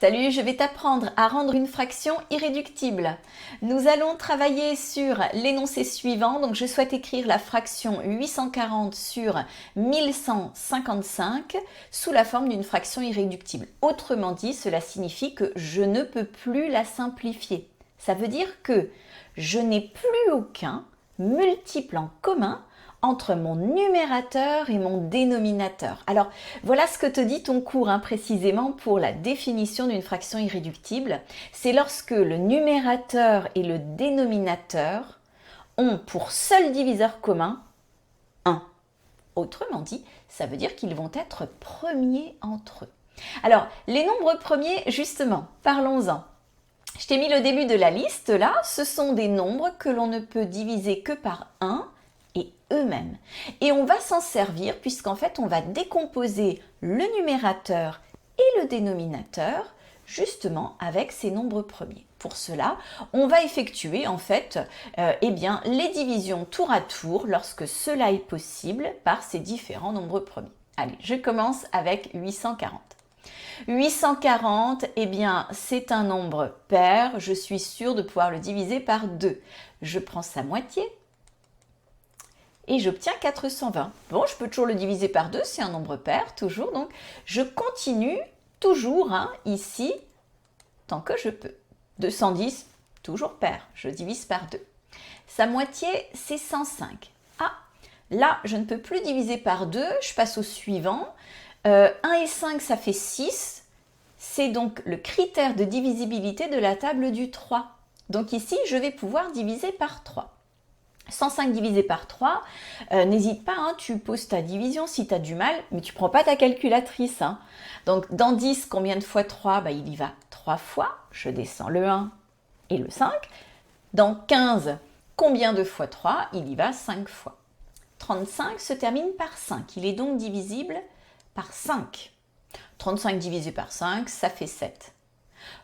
Salut, je vais t'apprendre à rendre une fraction irréductible. Nous allons travailler sur l'énoncé suivant. Donc, je souhaite écrire la fraction 840 sur 1155 sous la forme d'une fraction irréductible. Autrement dit, cela signifie que je ne peux plus la simplifier. Ça veut dire que je n'ai plus aucun multiple en commun entre mon numérateur et mon dénominateur. Alors, voilà ce que te dit ton cours précisément pour la définition d'une fraction irréductible. C'est lorsque le numérateur et le dénominateur ont pour seul diviseur commun 1. Autrement dit, ça veut dire qu'ils vont être premiers entre eux. Alors, les nombres premiers, justement, parlons-en. Je t'ai mis le début de la liste là, ce sont des nombres que l'on ne peut diviser que par 1 et eux-mêmes. Et on va s'en servir puisqu'en fait on va décomposer le numérateur et le dénominateur justement avec ces nombres premiers. Pour cela, on va effectuer en fait les divisions tour à tour lorsque cela est possible par ces différents nombres premiers. Allez, je commence avec 840. 840, c'est un nombre pair, je suis sûre de pouvoir le diviser par 2. Je prends sa moitié et j'obtiens 420. Bon, je peux toujours le diviser par 2, c'est un nombre pair, toujours. Donc, je continue toujours ici, tant que je peux. 210, toujours pair, je divise par 2. Sa moitié, c'est 105. Ah, là, je ne peux plus diviser par 2, je passe au suivant. 1 et 5, ça fait 6. C'est donc le critère de divisibilité de la table du 3. Donc ici, je vais pouvoir diviser par 3. 105 divisé par 3, n'hésite pas, tu poses ta division si tu as du mal, mais tu ne prends pas ta calculatrice. Donc dans 10, combien de fois 3 ? Il y va 3 fois, je descends le 1 et le 5. Dans 15, combien de fois 3 ? Il y va 5 fois. 35 se termine par 5, il est donc divisible par 5. 35 divisé par 5, ça fait 7.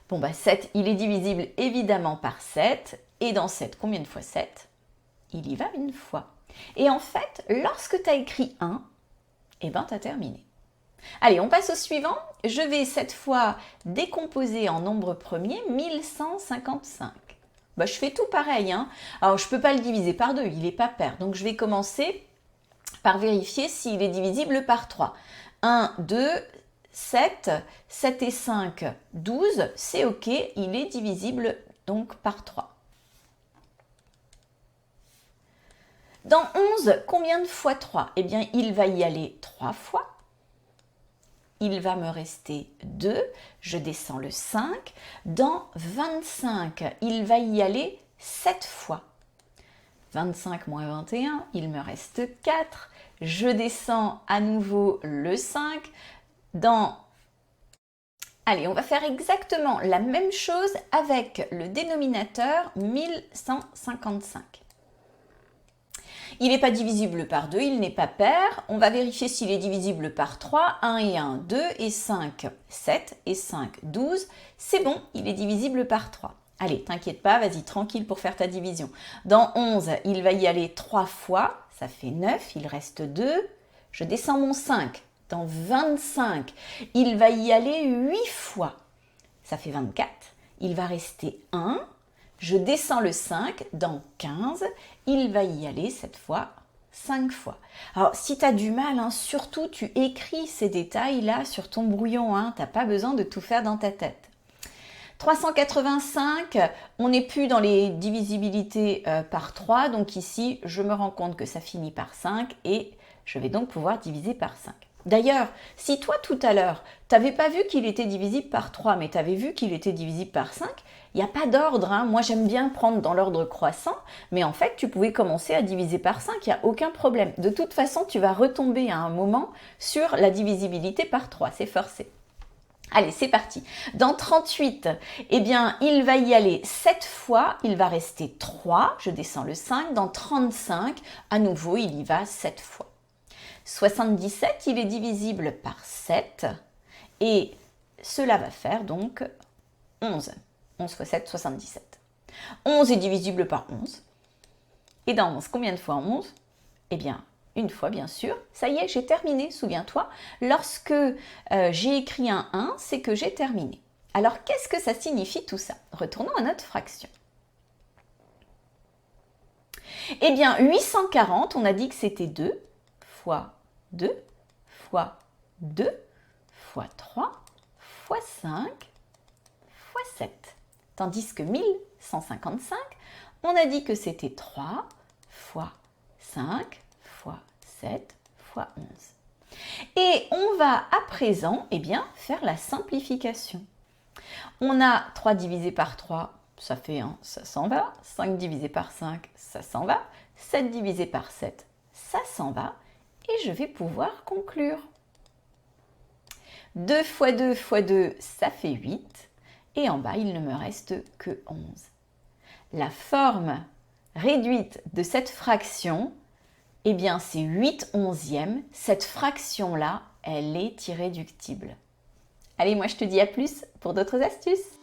Bon, 7, il est divisible évidemment par 7. Et dans 7, combien de fois 7 ? Il y va une fois. Et en fait, lorsque tu as écrit 1, tu as terminé. Allez, on passe au suivant. Je vais cette fois décomposer en nombre premier 1155. Je fais tout pareil. Alors, je ne peux pas le diviser par 2, il n'est pas pair. Donc, je vais commencer par vérifier s'il est divisible par 3. 1, 2, 7, 7 et 5, 12, c'est OK, il est divisible donc par 3. Dans 11, combien de fois 3 ? Il va y aller 3 fois. Il va me rester 2, je descends le 5. Dans 25, il va y aller 7 fois. 25 moins 21, il me reste 4. Je descends à nouveau le 5. Allez, on va faire exactement la même chose avec le dénominateur 1155. Il n'est pas divisible par 2, il n'est pas pair. On va vérifier s'il est divisible par 3. 1 et 1, 2 et 5, 7 et 5, 12. C'est bon, il est divisible par 3. Allez, t'inquiète pas, vas-y tranquille pour faire ta division. Dans 11, il va y aller 3 fois, ça fait 9, il reste 2. Je descends mon 5. Dans 25, il va y aller 8 fois, ça fait 24. Il va rester 1. Je descends le 5, dans 15, il va y aller cette fois 5 fois. Alors, si tu as du mal, surtout tu écris ces détails-là sur ton brouillon, tu n'as pas besoin de tout faire dans ta tête. 385, on n'est plus dans les divisibilités par 3, donc ici, je me rends compte que ça finit par 5 et je vais donc pouvoir diviser par 5. D'ailleurs, si toi tout à l'heure, tu n'avais pas vu qu'il était divisible par 3, mais tu avais vu qu'il était divisible par 5, il n'y a pas d'ordre. Moi, j'aime bien prendre dans l'ordre croissant, mais en fait, tu pouvais commencer à diviser par 5, il n'y a aucun problème. De toute façon, tu vas retomber à un moment sur la divisibilité par 3, c'est forcé. Allez, c'est parti. Dans 38, il va y aller 7 fois, il va rester 3, je descends le 5. Dans 35, à nouveau, il y va 7 fois. 77, il est divisible par 7 et cela va faire donc 11. 11 fois 7, 77. 11 est divisible par 11. Et dans 11, combien de fois 11 ? Une fois, bien sûr. Ça y est, j'ai terminé, souviens-toi. Lorsque j'ai écrit un 1, c'est que j'ai terminé. Alors, qu'est-ce que ça signifie tout ça? Retournons à notre fraction. Eh bien, 840, on a dit que c'était 2 fois 2 fois 2 fois 3 fois 5 fois 7. Tandis que 1155, on a dit que c'était 3 fois 5 fois 7 fois 11. Et on va à présent faire la simplification. On a 3 divisé par 3, ça fait 1, ça s'en va. 5 divisé par 5, ça s'en va. 7 divisé par 7, ça s'en va. Et je vais pouvoir conclure. 2 fois 2 fois 2, ça fait 8. Et en bas, il ne me reste que 11. La forme réduite de cette fraction, eh bien, c'est 8 onzièmes. Cette fraction-là, elle est irréductible. Allez, moi je te dis à plus pour d'autres astuces.